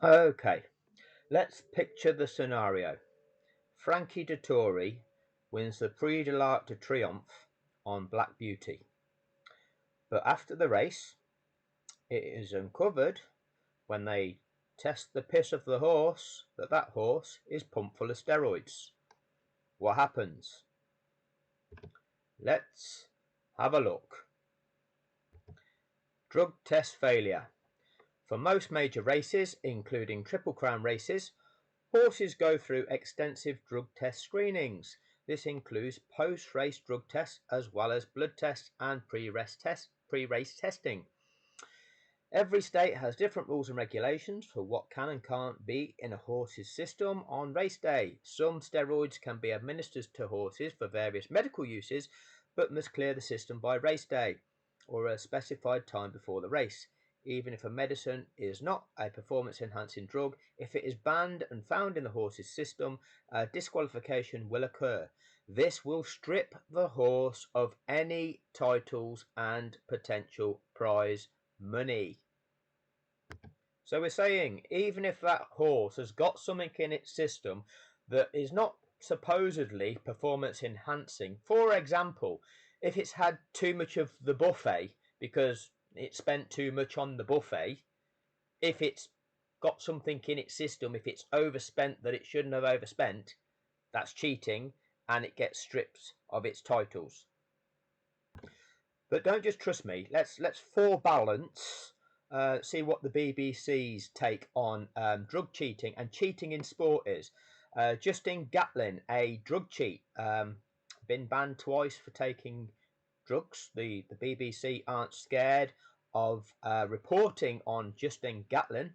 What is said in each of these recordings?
Okay, let's picture the scenario. Frankie Dettori wins the Prix de l'Arc de Triomphe on Black Beauty. But after the race, it is uncovered when they test the piss of the horse that horse is pumped full of steroids. What happens? Let's have a look. Drug test failure. For most major races, including Triple Crown races, horses go through extensive drug test screenings. This includes post-race drug tests as well as blood tests and pre-race testing. Every state has different rules and regulations for what can and can't be in a horse's system on race day. Some steroids can be administered to horses for various medical uses, but must clear the system by race day or a specified time before the race. Even if a medicine is not a performance enhancing drug, if it is banned and found in the horse's system, a disqualification will occur. This will strip the horse of any titles and potential prize money. So we're saying even if that horse has got something in its system that is not supposedly performance enhancing, for example, if it's had too much of the buffet because it spent too much on the buffet, if it's got something in its system, if it's overspent that it shouldn't have overspent, that's cheating and it gets stripped of its titles. But don't just trust me. Let's for balance see what the BBC's take on drug cheating and cheating in sport is. Justin Gatlin, a drug cheat, been banned twice for taking drugs. The BBC aren't scared of reporting on Justin Gatlin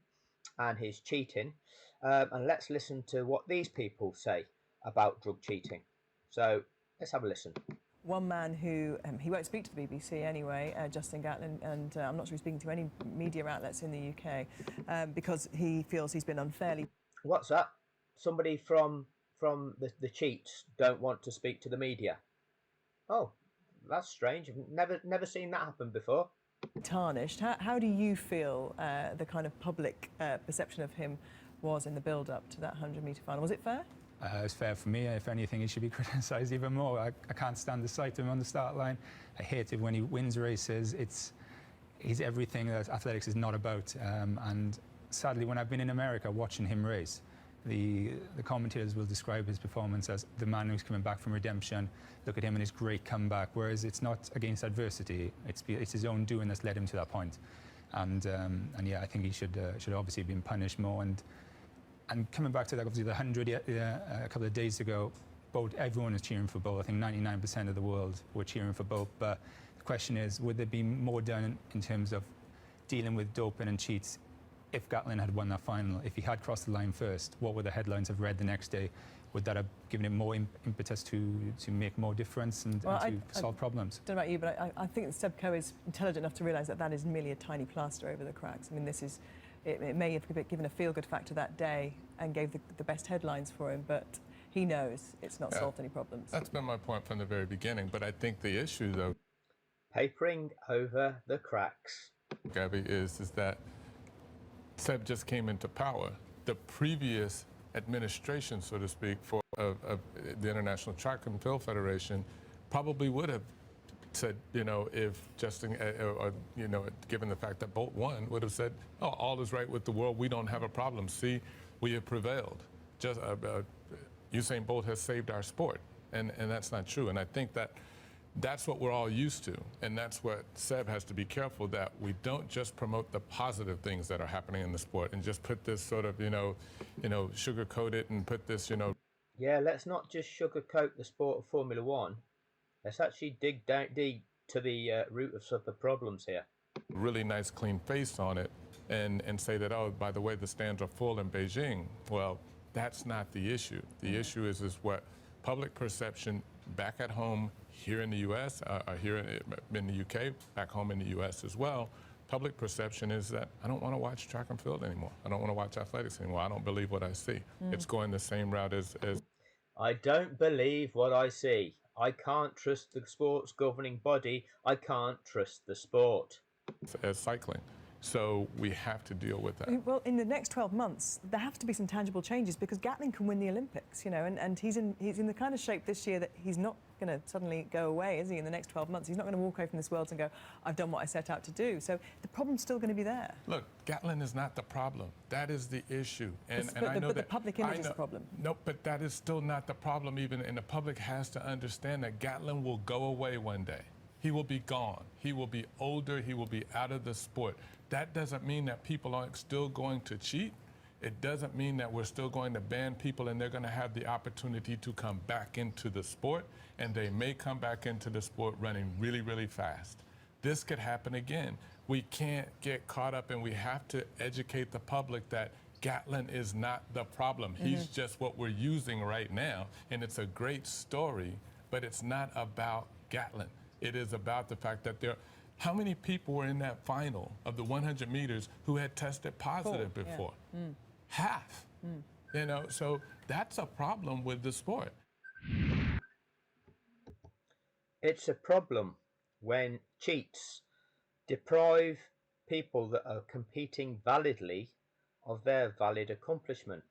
and his cheating. And let's listen to what these people say about drug cheating. So let's have a listen. One man who, he won't speak to the BBC anyway, Justin Gatlin, and I'm not sure he's speaking to any media outlets in the UK because he feels he's been unfairly. What's that? Somebody from the cheats don't want to speak to the media. Oh, that's strange. I've never seen that happen before. Tarnished. How do you feel the kind of public perception of him was in the build-up to that 100-metre final? Was it fair? It's fair for me. If anything, he should be criticised even more. I can't stand the sight of him on the start line. I hate it when he wins races. He's everything that athletics is not about. And sadly, when I've been in America watching him race, the commentators will describe his performance as the man who's coming back from redemption. Look at him and his great comeback. Whereas it's not against adversity. It's his own doing that's led him to that point. And yeah, I think he should obviously have been punished more. And coming back to that, obviously the 100 a couple of days ago, Bolt, everyone was cheering for Bolt. I think 99% of the world were cheering for Bolt. But the question is, would there be more done in terms of dealing with doping and cheats if Gatlin had won that final? If he had crossed the line first, what would the headlines have read the next day? Would that have given him more impetus to make more difference and to solve problems? I don't know about you, but I think that Seb Coe is intelligent enough to realise that that is merely a tiny plaster over the cracks. I mean, this is... It may have given a feel-good factor that day and gave the best headlines for him, but he knows it's not solved any problems. That's been my point from the very beginning. But I think the issue, though, papering over the cracks, Gabby, is that Seb just came into power. The previous administration, so to speak, of the International Track and Field Federation probably would have said, if Justin, given the fact that Bolt won, would have said, oh, all is right with the world. We don't have a problem. See, we have prevailed. Just Usain Bolt has saved our sport. And that's not true. And I think that's what we're all used to. And that's what Seb has to be careful that we don't just promote the positive things that are happening in the sport and just put this sort of, sugarcoat it and put this, Yeah, let's not just sugarcoat the sport of Formula One. Let's actually dig deep to the root of the problems here. Really nice, clean face on it and say that, oh, by the way, the stands are full in Beijing. Well, that's not the issue. The issue is what public perception back at home here in the U.S., here in the U.K., back home in the U.S. as well. Public perception is that I don't want to watch track and field anymore. I don't want to watch athletics anymore. I don't believe what I see. It's going the same route as I don't believe what I see. I can't trust the sport's governing body. I can't trust the sport. As cycling. So we have to deal with that. Well, in the next 12 months, there have to be some tangible changes because Gatlin can win the Olympics, and he's in the kind of shape this year that he's not going to suddenly go away, is he, in the next 12 months? He's not going to walk away from this Worlds and go, I've done what I set out to do. So the problem's still going to be there. Look, Gatlin is not the problem. That is the issue. But the public image is the problem. No, but that is still not the problem even, and the public has to understand that Gatlin will go away one day. He will be gone. He will be older. He will be out of the sport. That doesn't mean that people aren't still going to cheat. It doesn't mean that we're still going to ban people and they're going to have the opportunity to come back into the sport, and they may come back into the sport running really, really fast. This could happen again. We can't get caught up, and we have to educate the public that Gatlin is not the problem. He's just what we're using right now, and it's a great story, but it's not about Gatlin. It is about the fact that how many people were in that final of the 100 meters who had tested positive before? Yeah. Half. So that's a problem with the sport. It's a problem when cheats deprive people that are competing validly of their valid accomplishment.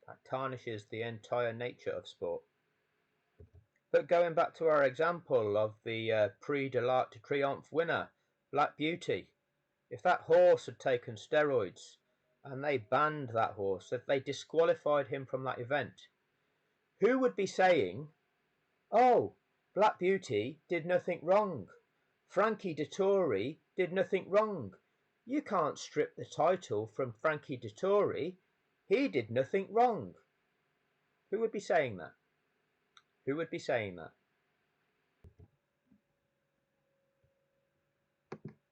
That tarnishes the entire nature of sport. But going back to our example of the Prix de l'Arc de Triomphe winner, Black Beauty, if that horse had taken steroids and they banned that horse, if they disqualified him from that event, who would be saying, oh, Black Beauty did nothing wrong, Frankie Dettori did nothing wrong, you can't strip the title from Frankie Dettori, he did nothing wrong? Who would be saying that? Who would be saying that?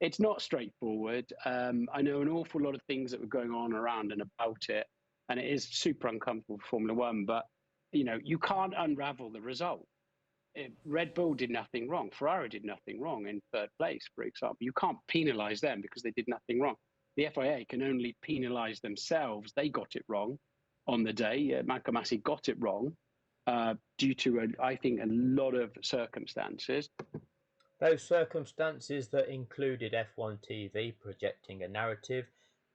It's not straightforward. I know an awful lot of things that were going on around and about it, and it is super uncomfortable for Formula One, but you can't unravel the result. Red Bull did nothing wrong. Ferrari did nothing wrong in third place, for example. You can't penalise them because they did nothing wrong. The FIA can only penalise themselves. They got it wrong on the day. Marco Masi got it wrong. Due to, I think, a lot of circumstances. Those circumstances that included F1 TV projecting a narrative,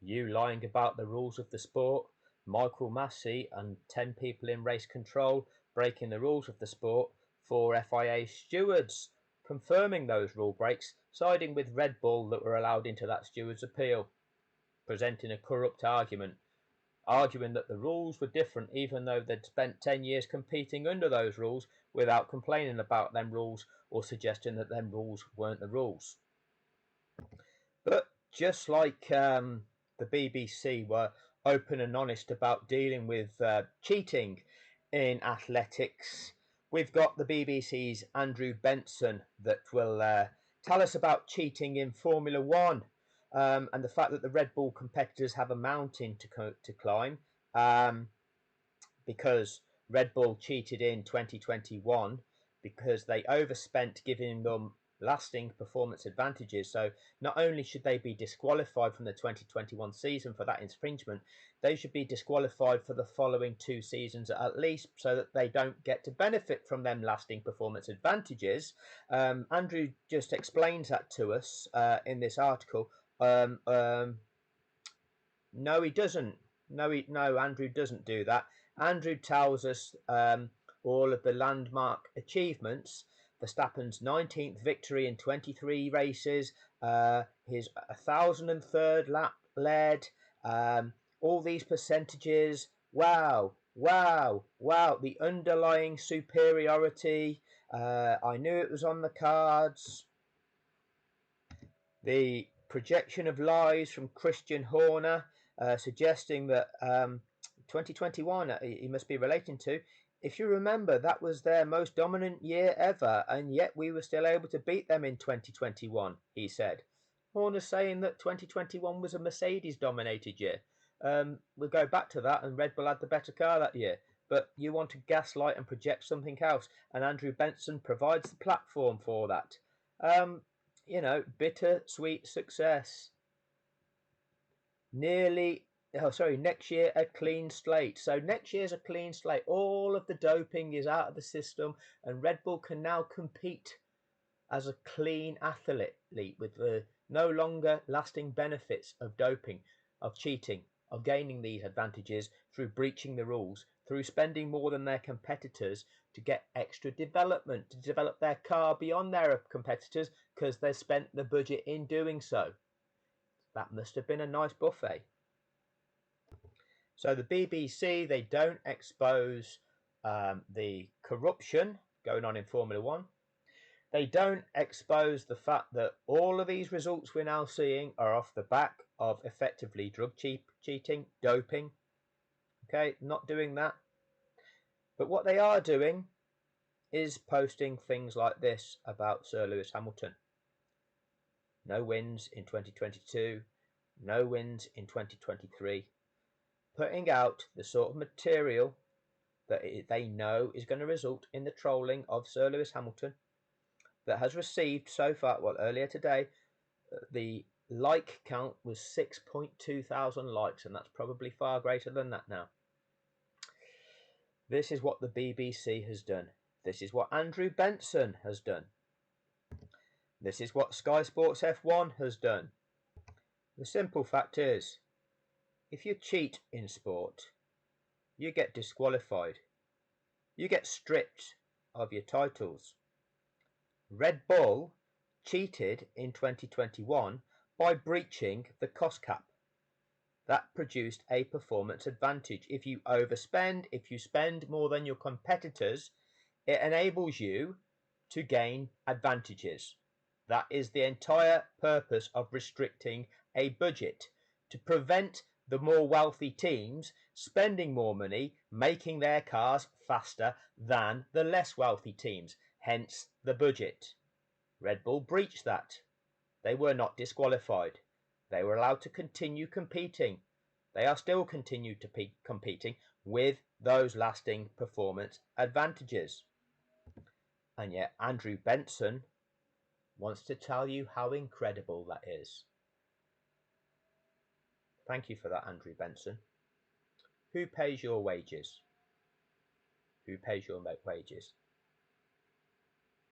you lying about the rules of the sport, Michael Masi and 10 people in race control breaking the rules of the sport, 4 FIA stewards confirming those rule breaks, siding with Red Bull that were allowed into that steward's appeal, presenting a corrupt argument, arguing that the rules were different even though they'd spent 10 years competing under those rules without complaining about them rules or suggesting that them rules weren't the rules. But just like the BBC were open and honest about dealing with cheating in athletics, we've got the BBC's Andrew Benson that will tell us about cheating in Formula One. And the fact that the Red Bull competitors have a mountain to climb because Red Bull cheated in 2021 because they overspent, giving them lasting performance advantages. So not only should they be disqualified from the 2021 season for that infringement, they should be disqualified for the following 2 seasons at least, so that they don't get to benefit from them lasting performance advantages. Andrew just explains that to us in this article. No, he doesn't. No, Andrew doesn't do that. Andrew tells us all of the landmark achievements. Verstappen's 19th victory in 23 races, his 1,003rd lap led, all these percentages. Wow, wow, wow. The underlying superiority. I knew it was on the cards. The projection of lies from Christian Horner, suggesting that 2021 he must be relating to. If you remember, that was their most dominant year ever, and yet we were still able to beat them in 2021, he said. Horner's saying that 2021 was a Mercedes-dominated year. We'll go back to that, and Red Bull had the better car that year. But you want to gaslight and project something else, and Andrew Benson provides the platform for that. Bitter-sweet success. Next year a clean slate. So next year's a clean slate. All of the doping is out of the system, and Red Bull can now compete as a clean athlete with no longer lasting benefits of doping, of cheating, of gaining these advantages through breaching the rules, through spending more than their competitors to get extra development, to develop their car beyond their competitors because they spent the budget in doing so. That must have been a nice buffet. So the BBC, they don't expose the corruption going on in Formula One. They don't expose the fact that all of these results we're now seeing are off the back of effectively drug cheating, doping. Okay, not doing that. But what they are doing is posting things like this about Sir Lewis Hamilton. No wins in 2022, no wins in 2023. Putting out the sort of material that they know is going to result in the trolling of Sir Lewis Hamilton, that has received so far, well, earlier today, the like count was 6.2 thousand likes, and that's probably far greater than that now. This is what the BBC has done. This is what Andrew Benson has done. This is what Sky Sports F1 has done. The simple fact is, if you cheat in sport, you get disqualified. You get stripped of your titles. Red Bull cheated in 2021 by breaching the cost cap. That produced a performance advantage. If you overspend, if you spend more than your competitors, it enables you to gain advantages. That is the entire purpose of restricting a budget, to prevent the more wealthy teams spending more money, making their cars faster than the less wealthy teams, hence the budget. Red Bull breached that. They were not disqualified. They were allowed to continue competing. They are still continue to be competing with those lasting performance advantages. And yet Andrew Benson wants to tell you how incredible that is. Thank you for that, Andrew Benson. Who pays your wages? Who pays your wages?